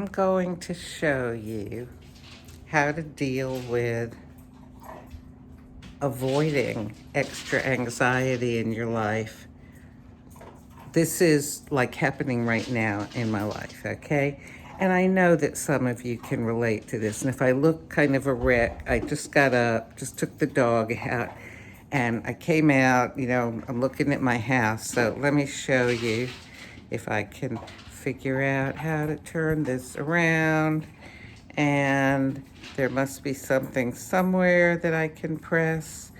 going to show you how to deal with avoiding extra anxiety in your life. This is like happening right now in my life, okay? And I know that some of you can relate to this. And if I look kind of a wreck, I just got up, just took the dog out, and I came out, I'm looking at my house. So let me show you if I can figure out how to turn this around. And there must be something somewhere that I can press.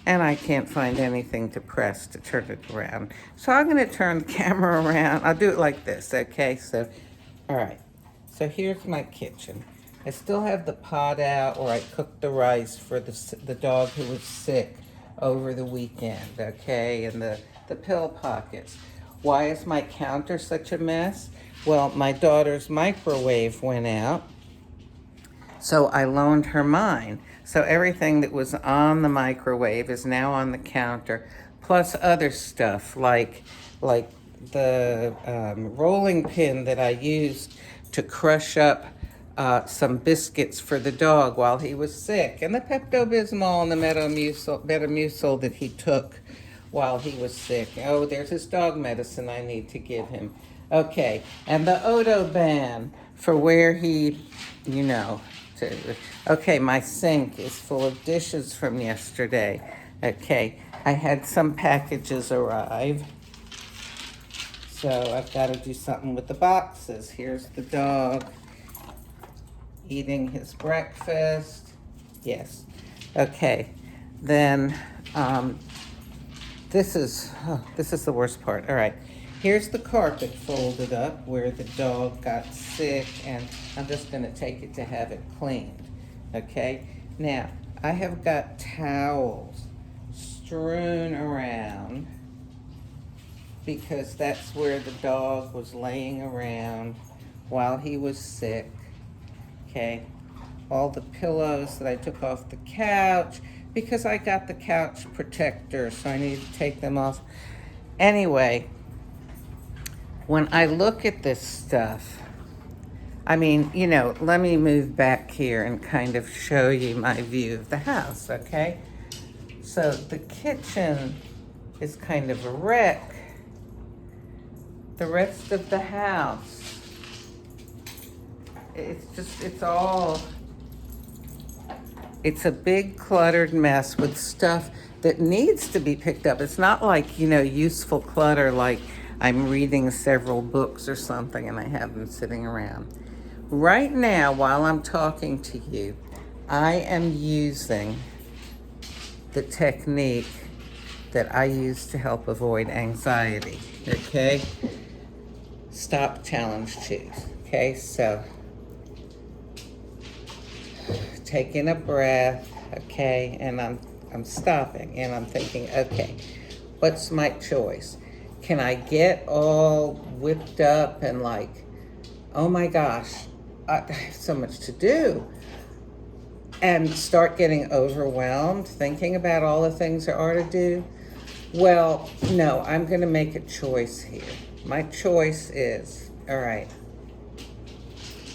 And I can't find anything to press to turn it around. So I'm gonna turn the camera around. I'll do it like this, okay? So, all right. So here's my kitchen. I still have the pot out where I cooked the rice for the dog who was sick over the weekend, okay? And the pill pockets. Why is my counter such a mess? Well, my daughter's microwave went out, so I loaned her mine. So everything that was on the microwave is now on the counter, plus other stuff like the rolling pin that I used to crush up some biscuits for the dog while he was sick, and the Pepto-Bismol and the Metamucil that he took while he was sick. Oh, there's his dog medicine I need to give him. Okay, and the Odoban for where he, okay, my sink is full of dishes from yesterday. Okay, I had some packages arrive, so I've got to do something with the boxes. Here's the dog eating his breakfast. Yes. Okay, then this is the worst part. All right, here's the carpet folded up where the dog got sick, and I'm just going to take it to have it cleaned. Okay, now I have got towels strewn around because that's where the dog was laying around while he was sick. Okay, all the pillows that I took off the couch because I got the couch protector, so I need to take them off. Anyway, when I look at this stuff, let me move back here and kind of show you my view of the house, okay? So the kitchen is kind of a wreck. The rest of the house, it's a big cluttered mess with stuff that needs to be picked up. It's not like, useful clutter like I'm reading several books or something and I have them sitting around. Right now, while I'm talking to you, I am using the technique that I use to help avoid anxiety, okay? Stop challenge choose, okay? So, taking a breath, okay, and I'm stopping and I'm thinking, okay, what's my choice? Can I get all whipped up and like, oh my gosh, I have so much to do, and start getting overwhelmed thinking about all the things there are to do? Well, no, I'm going to make a choice here. My choice is, all right,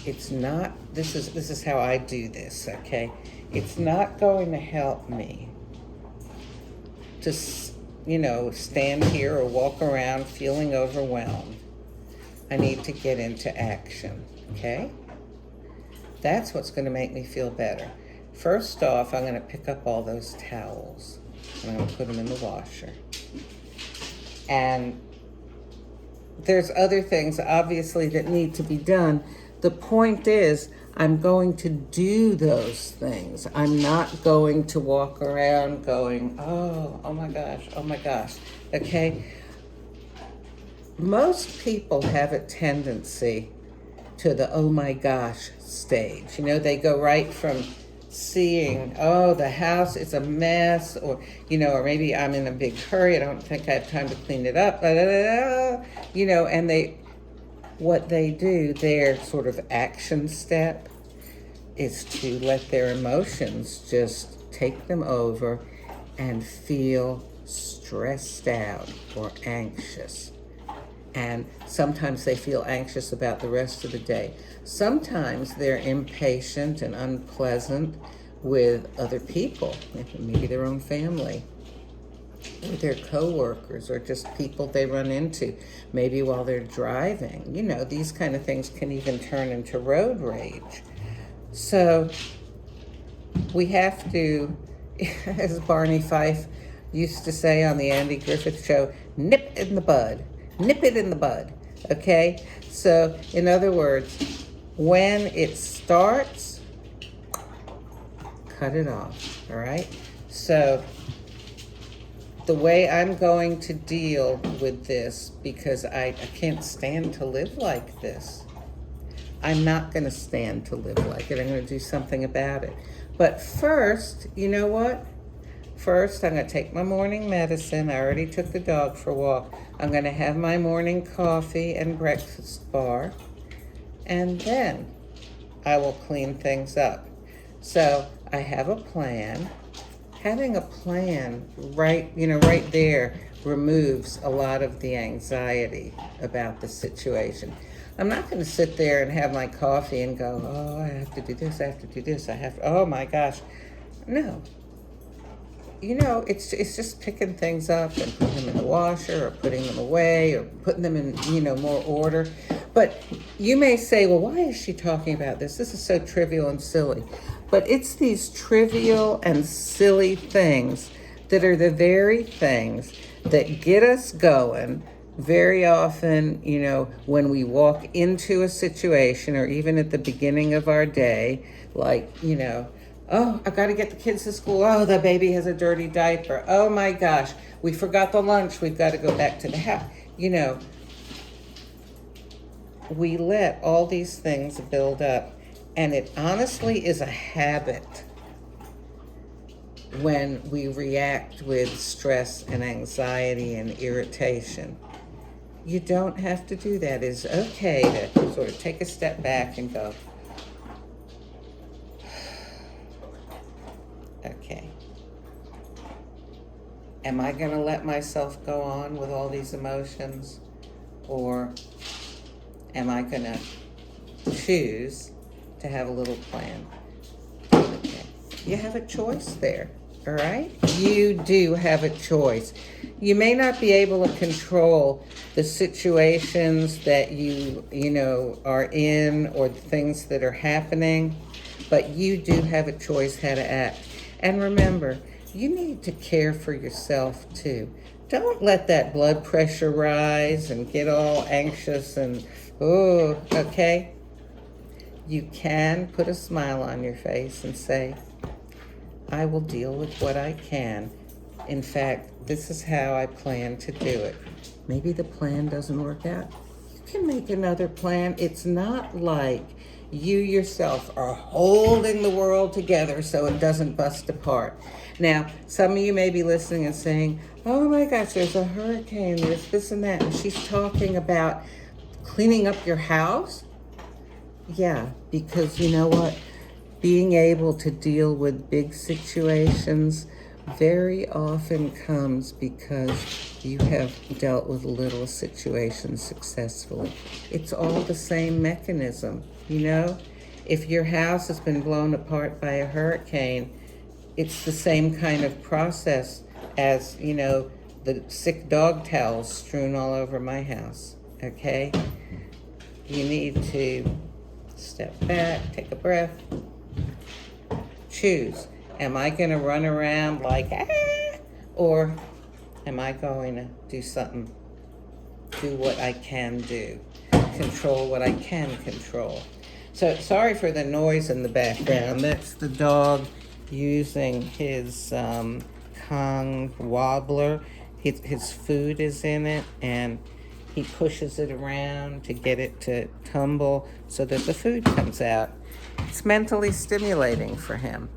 it's not, this is how I do this, okay? It's not going to help me to, stand here or walk around feeling overwhelmed. I need to get into action, okay? That's what's going to make me feel better. First off, I'm going to pick up all those towels and I'm going to put them in the washer. And there's other things, obviously, that need to be done. The point is, I'm going to do those things. I'm not going to walk around going, oh my gosh, okay? Most people have a tendency to the oh my gosh stage. They go right from seeing, oh, the house is a mess, or maybe I'm in a big hurry, I don't think I have time to clean it up, and what they do, their sort of action step is to let their emotions just take them over and feel stressed out or anxious. And sometimes they feel anxious about the rest of the day. Sometimes they're impatient and unpleasant with other people, maybe their own family, or their coworkers, or just people they run into, maybe while they're driving. You know, these kind of things can even turn into road rage. So we have to, as Barney Fife used to say on the Andy Griffith Show, nip it in the bud. Nip it in the bud. Okay? So, in other words, when it starts, cut it off. All right? So, the way I'm going to deal with this, because I can't stand to live like this. I'm not going to stand to live like it. I'm going to do something about it. But first, you know what? First, I'm going to take my morning medicine. I already took the dog for a walk. I'm going to have my morning coffee and breakfast bar. And then I will clean things up. So I have a plan. Having a plan right there removes a lot of the anxiety about the situation. I'm not going to sit there and have my coffee and go, oh, I have to do this, I have to do this, oh my gosh. No. You know, it's just picking things up and putting them in the washer or putting them away or putting them in, more order. But you may say, well, why is she talking about this? This is so trivial and silly. But it's these trivial and silly things that are the very things that get us going. Very often, when we walk into a situation or even at the beginning of our day, like, oh, I got to get the kids to school. Oh, the baby has a dirty diaper. Oh my gosh, we forgot the lunch. We've got to go back to the house. We let all these things build up, and it honestly is a habit when we react with stress and anxiety and irritation. You don't have to do that. It's okay to sort of take a step back and go, okay, am I going to let myself go on with all these emotions? Or am I going to choose to have a little plan? Okay. You have a choice there, all right? You do have a choice. You may not be able to control the situations that you are in or the things that are happening, but you do have a choice how to act. And remember, you need to care for yourself too. Don't let that blood pressure rise and get all anxious and, okay? You can put a smile on your face and say, I will deal with what I can. In fact, this is how I plan to do it. Maybe the plan doesn't work out. You can make another plan. It's not like you yourself are holding the world together so it doesn't bust apart. Now, some of you may be listening and saying, oh my gosh, there's a hurricane, there's this and that, and she's talking about cleaning up your house? Yeah, because you know what? Being able to deal with big situations very often comes because you have dealt with little situations successfully. It's all the same mechanism, If your house has been blown apart by a hurricane, it's the same kind of process as, the sick dog towels strewn all over my house, okay? You need to step back, take a breath, choose. Am I going to run around like, or am I going to do something, do what I can do, control what I can control? So sorry for the noise in the background. That's the dog using his Kong wobbler. His food is in it, and he pushes it around to get it to tumble so that the food comes out. It's mentally stimulating for him.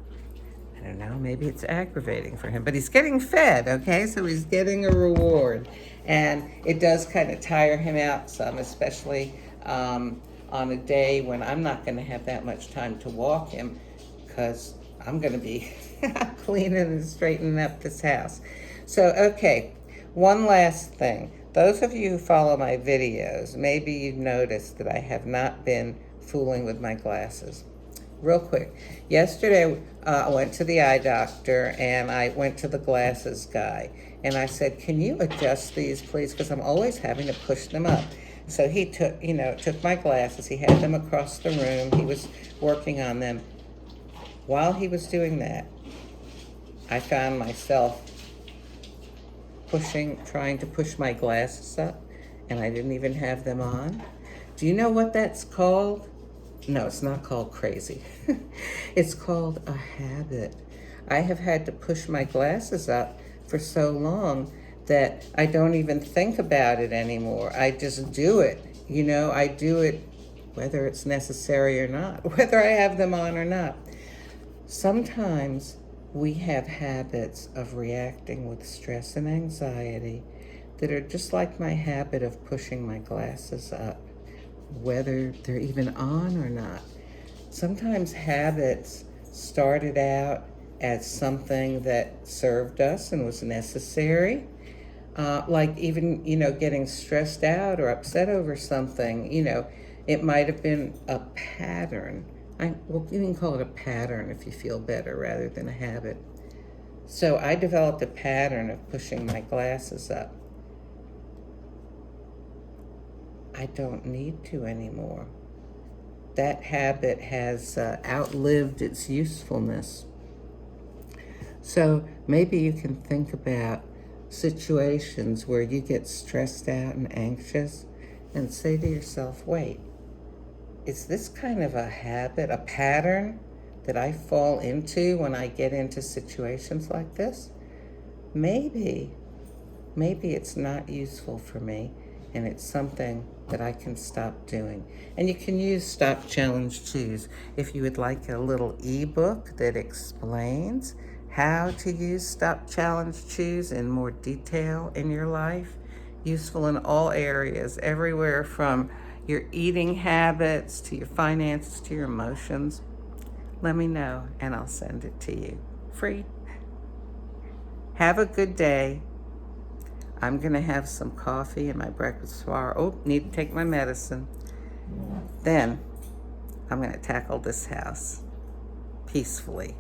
I don't know, maybe it's aggravating for him, but he's getting fed, okay? So he's getting a reward. And it does kind of tire him out some, especially on a day when I'm not going to have that much time to walk him because I'm going to be cleaning and straightening up this house. So, okay, one last thing. Those of you who follow my videos, maybe you've noticed that I have not been fooling with my glasses. Real quick, yesterday I went to the eye doctor and I went to the glasses guy and I said, can you adjust these please, because I'm always having to push them up. So he took my glasses, he had them across the room, he was working on them. While he was doing that, I found myself trying to push my glasses up, and I didn't even have them on. Do you know what that's called? No, it's not called crazy. It's called a habit. I have had to push my glasses up for so long that I don't even think about it anymore. I just do it. I do it whether it's necessary or not, whether I have them on or not. Sometimes we have habits of reacting with stress and anxiety that are just like my habit of pushing my glasses up, whether they're even on or not. Sometimes habits started out as something that served us and was necessary, like even, getting stressed out or upset over something, it might have been a pattern. Well, you can call it a pattern if you feel better rather than a habit. So I developed a pattern of pushing my glasses up. I don't need to anymore. That habit has outlived its usefulness. So maybe you can think about situations where you get stressed out and anxious and say to yourself, wait, is this kind of a habit, a pattern that I fall into when I get into situations like this? Maybe it's not useful for me and it's something that I can stop doing. And you can use Stop Challenge Choose. If you would like a little ebook that explains how to use Stop Challenge Choose in more detail in your life, useful in all areas, everywhere from your eating habits to your finances to your emotions, let me know and I'll send it to you free. Have a good day. I'm going to have some coffee and my breakfast tomorrow. Oh, need to take my medicine. Then I'm going to tackle this house peacefully.